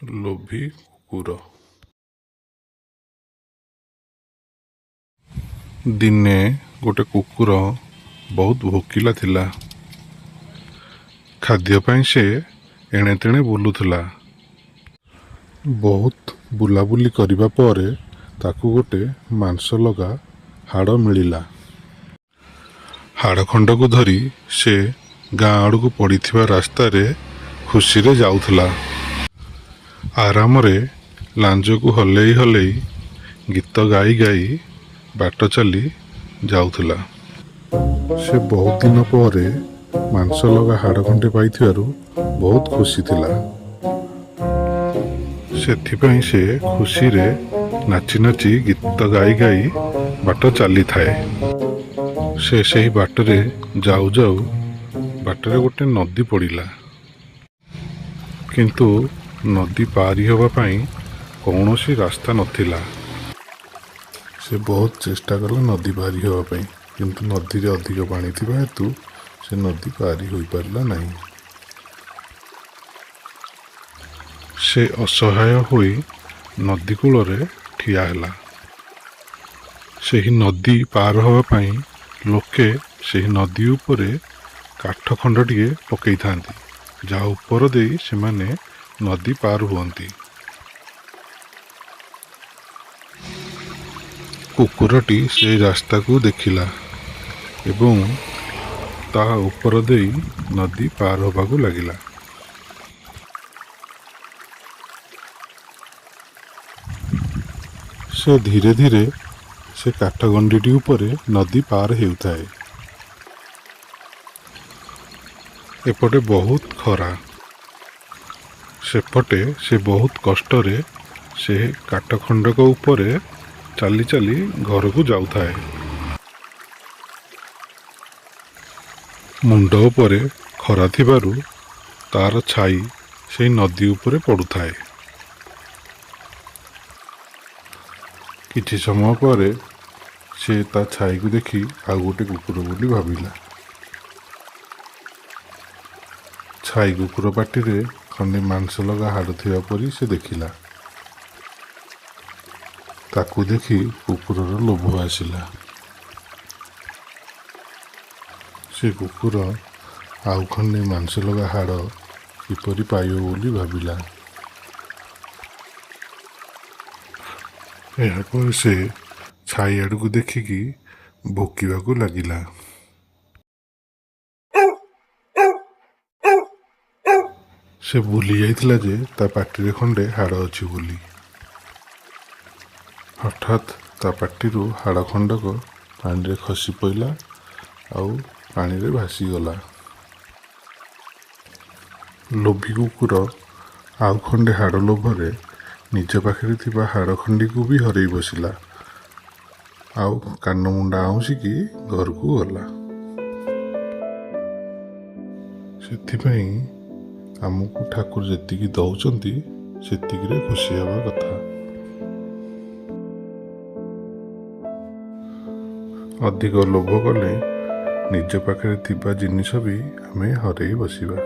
ଲୋଭୀ କୁକୁର। ଦିନେ ଗୋଟେ କୁକୁର ବହୁତ ଭୋକିଲା ଥିଲା। ଖାଦ୍ୟ ପାଇଁ ସେ ଏଣେ ତେଣେ ବୁଲୁଥିଲା। ବହୁତ ବୁଲାବୁଲି କରିବା ପରେ ତାକୁ ଗୋଟେ ମାଂସ ଲଗା ହାଡ଼ ମିଳିଲା। ହାଡ଼ ଖଣ୍ଡକୁ ଧରି ସେ ଗାଁ ଆଡ଼କୁ ପଡ଼ିଥିବା ରାସ୍ତାରେ ଖୁସିରେ ଯାଉଥିଲା। ଆରାମରେ ଲାଞ୍ଜକୁ ହଲେଇ ହଲେଇ ଗୀତ ଗାଇ ଗାଇ ବାଟ ଚାଲି ଯାଉଥିଲା। ସେ ବହୁତ ଦିନ ପରେ ମାଂସ ଲଗା ହାଡ଼ ଖଣ୍ଡେ ପାଇଥିବାରୁ ବହୁତ ଖୁସି ଥିଲା। ସେଥିପାଇଁ ସେ ଖୁସିରେ ନାଚି ନାଚି ଗୀତ ଗାଇ ଗାଇ ବାଟ ଚାଲିଥାଏ। ସେ ସେହି ବାଟରେ ଯାଉ ଯାଉ ବାଟରେ ଗୋଟେ ନଦୀ ପଡ଼ିଲା। କିନ୍ତୁ ନଦୀ ପାରି ହେବା ପାଇଁ କୌଣସି ରାସ୍ତା ନଥିଲା। ସେ ବହୁତ ଚେଷ୍ଟା କଲା ନଦୀ ପାରି ହେବା ପାଇଁ, କିନ୍ତୁ ନଦୀରେ ଅଧିକ ପାଣି ଥିବା ହେତୁ ସେ ନଦୀ ପାରି ହୋଇପାରିଲା ନାହିଁ। ସେ ଅସହାୟ ହୋଇ ନଦୀ କୂଳରେ ଠିଆ ହେଲା। ସେହି ନଦୀ ପାର ହେବା ପାଇଁ ଲୋକେ ସେହି ନଦୀ ଉପରେ କାଠ ଖଣ୍ଡଟିଏ ପକେଇଥାନ୍ତି, ଯାହା ଉପର ଦେଇ ସେମାନେ ନଦୀ ପାର ହୁଅନ୍ତି। କୁକୁରଟି ସେହି ରାସ୍ତାକୁ ଦେଖିଲା ଏବଂ ତାହା ଉପର ଦେଇ ନଦୀ ପାର ହେବାକୁ ଲାଗିଲା। ସେ ଧୀରେ ଧୀରେ ସେ କାଠ ଗଣ୍ଡିଟି ଉପରେ ନଦୀ ପାର ହେଉଥାଏ। ଏପଟେ ବହୁତ ଖରା। ସେପଟେ ସେ ବହୁତ କଷ୍ଟରେ ସେ କାଠ ଖଣ୍ଡକ ଉପରେ ଚାଲି ଚାଲି ଘରକୁ ଯାଉଥାଏ। ମୁଣ୍ଡ ଉପରେ ଖରା ଥିବାରୁ ତାର ଛାଇ ସେହି ନଦୀ ଉପରେ ପଡ଼ୁଥାଏ। କିଛି ସମୟ ପରେ ସେ ତା ଛାଇକୁ ଦେଖି ଆଉ ଗୋଟେ କୁକୁର ବୋଲି ଭାବିଲା। ଛାଇ କୁକୁର ପାଟିରେ ଖଣ୍ଡେ ମାଂସ ଲଗା ହାଡ଼ ଥିବା ପରି ସେ ଦେଖିଲା। ତାକୁ ଦେଖି କୁକୁରର ଲୋଭ ଆସିଲା। ସେ କୁକୁର ଆଉ ଖଣ୍ଡେ ମାଂସ ଲଗା ହାଡ଼ କିପରି ପାଇବ ବୋଲି ଭାବିଲା। ଏହାପରେ ସେ ଛାଇ ଆଡ଼କୁ ଦେଖିକି ଭୋକିବାକୁ ଲାଗିଲା। ସେ ଭୁଲି ଯାଇଥିଲା ଯେ ତା ପାଟିରେ ଖଣ୍ଡେ ହାଡ଼ ଅଛି ବୋଲି। ହଠାତ୍ ତା ପାଟିରୁ ହାଡ଼ ଖଣ୍ଡକ ପାଣିରେ ଖସି ପଡ଼ିଲା ଆଉ ପାଣିରେ ଭାସିଗଲା। ଲୋଭୀ କୁକୁର ଆଉ ଖଣ୍ଡେ ହାଡ଼ ଲୋଭରେ ନିଜ ପାଖରେ ଥିବା ହାଡ଼ ଖଣ୍ଡିକୁ ବି ହରେଇ ବସିଲା ଆଉ କାନ ମୁଣ୍ଡା ଆଉଁସିକି ଘରକୁ ଗଲା। ସେଥିପାଇଁ ଆମକୁ ଠାକୁର ଯେତିକି ଦଉଛନ୍ତି ସେତିକିରେ ଖୁସି ହେବା କଥା। ଅଧିକ ଲୋଭ କଲେ ନିଜ ପାଖରେ ଥିବା ଜିନିଷ ବି ଆମେ ହରେଇ ବସିବା।